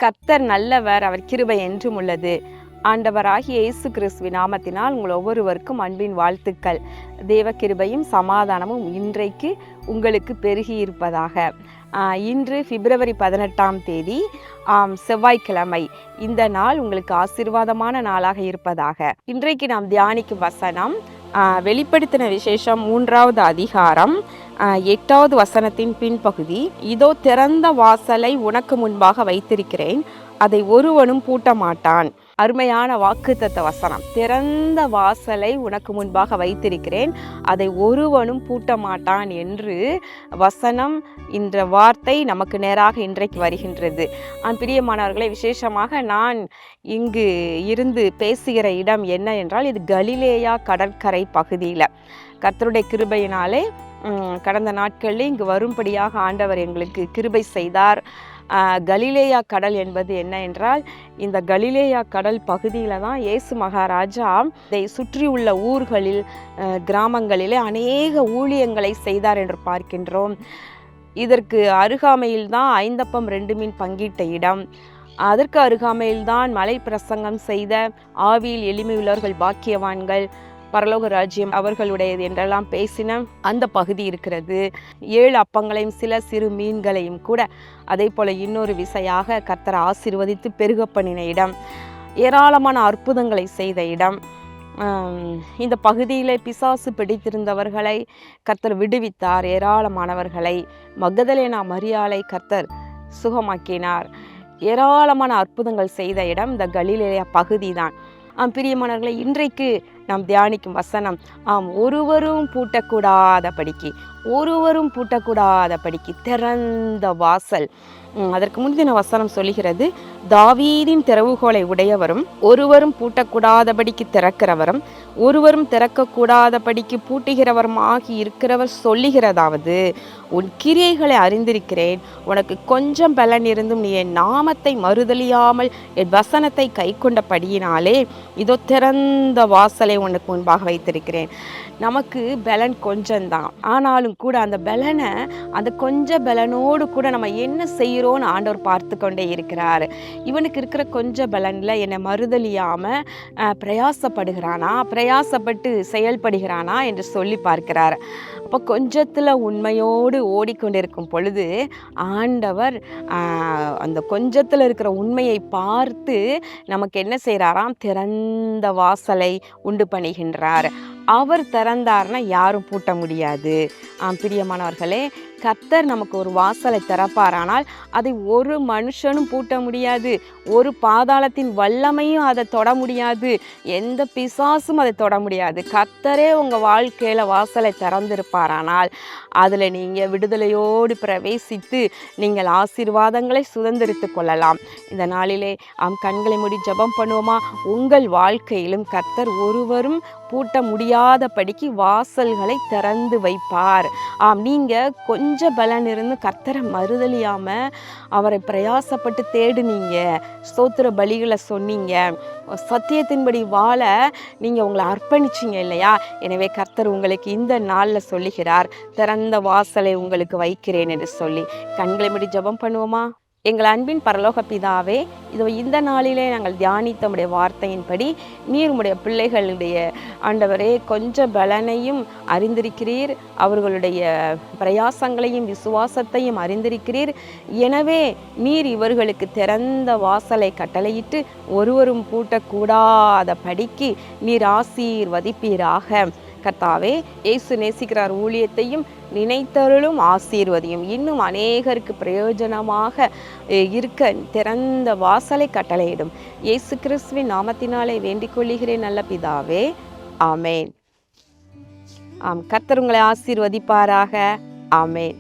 கர்த்தர் நல்லவர், அவர் கிருபை என்றும் உள்ளது. ஆண்டவராகிய இயேசு கிறிஸ்துவின் நாமத்தினால் உங்கள் ஒவ்வொருவருக்கும் அன்பின் வாழ்த்துக்கள். தேவ கிருபையும் சமாதானமும் இன்றைக்கு உங்களுக்கு பெருகி இருப்பதாக. இன்று பிப்ரவரி 18ஆம் தேதி செவ்வாய்க்கிழமை. இந்த நாள் உங்களுக்கு ஆசீர்வாதமான நாளாக இருப்பதாக. இன்றைக்கு நாம் தியானிக்கும் வசனம் வெளிப்படுத்தின விசேஷம் 3வது அதிகாரம் 8வது வசனத்தின் பின்பகுதி. இதோ திறந்த வாசலை உனக்கு முன்பாக வைத்திருக்கிறேன், அதை ஒருவனும் பூட்ட மாட்டான். அருமையான வாக்குத்தத்த வசனம். திறந்த வாசலை உனக்கு முன்பாக வைத்திருக்கிறேன், அதை ஒருவனும் பூட்ட மாட்டான் என்று வசனம், இந்த வார்த்தை நமக்கு நேராக இன்றைக்கு வருகின்றது. பிரியமானவர்களை, விசேஷமாக நான் இங்கு இருந்து பேசுகிற இடம் என்ன என்றால், இது கலிலேயா கடற்கரை பகுதியில் கர்த்தருடைய கிருபையினாலே கடந்த நாட்களில் இங்கு வரும்படியாக ஆண்டவர் எங்களுக்கு கிருபை செய்தார். கலிலேயா கடல் என்பது என்ன என்றால், இந்த கலிலேயா கடல் பகுதியில் தான் இயேசு மகாராஜா இதை சுற்றியுள்ள ஊர்களில் கிராமங்களிலே அநேக ஊழியங்களை செய்தார் என்று பார்க்கின்றோம். இதற்கு அருகாமையில் தான் 5 அப்பம் 2 மீன் பங்கிட்ட இடம். அதற்கு அருகாமையில்தான் மலை பிரசங்கம் செய்த ஆவியில் எளிமையுள்ளவர்கள் பாக்கியவான்கள், பரலோக ராஜ்யம் அவர்களுடையது என்றெல்லாம் பேசின அந்த பகுதி இருக்கிறது. 7 அப்பங்களையும் சில சிறு மீன்களையும் கூட அதே போல் இன்னொரு விசையாக கர்த்தர் ஆசீர்வதித்து பெருக பண்ணின இடம், ஏராளமான அற்புதங்களை செய்த இடம். இந்த பகுதியில் பிசாசு பிடித்திருந்தவர்களை கர்த்தர் விடுவித்தார். ஏராளமானவர்களை, மகதலேனா மரியாளை கர்த்தர் சுகமாக்கினார். ஏராளமான அற்புதங்கள் செய்த இடம் இந்த கலிலேயா பகுதி தான். பிரியமானவர்களை, இன்றைக்கு நாம் தியானிக்கும் வசனம், ஒருவரும் பூட்டக்கூடாதபடிக்கு திறந்த வாசல். அதற்கு முந்தின வசனம் சொல்லுகிறது, தாவீதின் திறவுகோலை உடையவரும் ஒருவரும் பூட்டக்கூடாதபடிக்கு திறக்கிறவரும் ஒருவரும் திறக்கக்கூடாதபடிக்கு பூட்டுகிறவருமாகி இருக்கிறவர் சொல்லுகிறதாவது, உன் கிரியைகளை அறிந்திருக்கிறேன், உனக்கு கொஞ்சம் பலன் இருந்தும் நீ என் நாமத்தை மறுதலியாமல் என் வசனத்தை கை கொண்டபடியினாலே இதோ திறந்த வாசலை உனக்கு முன்பாக வைத்திருக்கிறேன். நமக்கு பலன் கொஞ்சம்தான், ஆனாலும் கூட அந்த பலனை, அந்த கொஞ்ச பலனோடு கூட நம்ம என்ன செய்கிறோன்னு ஆண்டவர் பார்த்து கொண்டே இருக்கிறார். இவனுக்கு இருக்கிற கொஞ்ச பலனில் என்னை மறுதலியாமல் பிரயாசப்பட்டு செயல்படுகிறானா என்று சொல்லி பார்க்கிறார். அப்போ கொஞ்சத்தில் உண்மையோடு ஓடிக்கொண்டிருக்கும் பொழுது ஆண்டவர் அந்த கொஞ்சத்தில் இருக்கிற உண்மையை பார்த்து நமக்கு என்ன செய்கிறாராம், திறந்த வாசலை உண்டு பண்ணுகின்றார். அவர் திறந்தார்னா யாரும் பூட்ட முடியாது. பிரியமானவர்களே, கர்த்தர் நமக்கு ஒரு வாசலை திறப்பாரானால் அதை ஒரு மனுஷனும் பூட்ட முடியாது. ஒரு பாதாளத்தின் வல்லமையும் அதை தொட முடியாது. எந்த பிசாசும் அதை தொட முடியாது. கர்த்தரே உங்கள் வாழ்க்கையில் வாசலை திறந்திருப்பாரானால் அதில் நீங்கள் விடுதலையோடு பிரவேசித்து நீங்கள் ஆசீர்வாதங்களை சுதந்திரித்து கொள்ளலாம். இந்த நாளிலே கண்களை மூடி ஜெபம் பண்ணுவோமா? உங்கள் வாழ்க்கையிலும் கர்த்தர் ஒருவரும் பூட்ட முடியாதபடிக்கு வாசல்களை திறந்து வைப்பார். நீங்கள் கொஞ்சம் பலன் இருந்து கர்த்தரை மறுதலியாமல் அவரை பிரயாசப்பட்டு தேடுனீங்க, ஸ்தோத்திர பலிகளை சொன்னீங்க, சத்தியத்தின்படி வாழ நீங்கள் உங்களை அர்ப்பணிச்சிங்க இல்லையா? எனவே கர்த்தர் உங்களுக்கு இந்த நாளில் சொல்லுகிறார், திறந்த வாசலை உங்களுக்கு வைக்கிறேன் என்று சொல்லி. கண்களை மூடி ஜெபம் பண்ணுவோமா? எங்கள் அன்பின் பரலோக பிதாவே, இதோ இந்த நாளிலே நாங்கள் தியானித்த உடைய வார்த்தையின்படி நீர் உடைய பிள்ளைகளுடைய ஆண்டவரே கொஞ்சம் பலனையும் அறிந்திருக்கிறீர், அவர்களுடைய பிரயாசங்களையும் விசுவாசத்தையும் அறிந்திருக்கிறீர். எனவே நீர் இவர்களுக்கு திறந்த வாசலை கட்டளையிட்டு ஒருவரும் பூட்டக்கூடாதபடிக்கு நீர் ஆசீர்வதிப்பீராக. கர்த்தாவே, இயேசு நேசிக்கிறார் ஊழியத்தையும் நினைத்தருளும் ஆசீர்வதியும். இன்னும் அநேகருக்கு பிரயோஜனமாக இருக்க திறந்த வாசலை கட்டளையிடும். இயேசு கிறிஸ்துவின் நாமத்தினாலே வேண்டிக் கொள்ளுகிறேன் நல்ல பிதாவே, ஆமேன். கர்த்தர் உங்களை ஆசீர்வதிப்பாராக. ஆமேன்.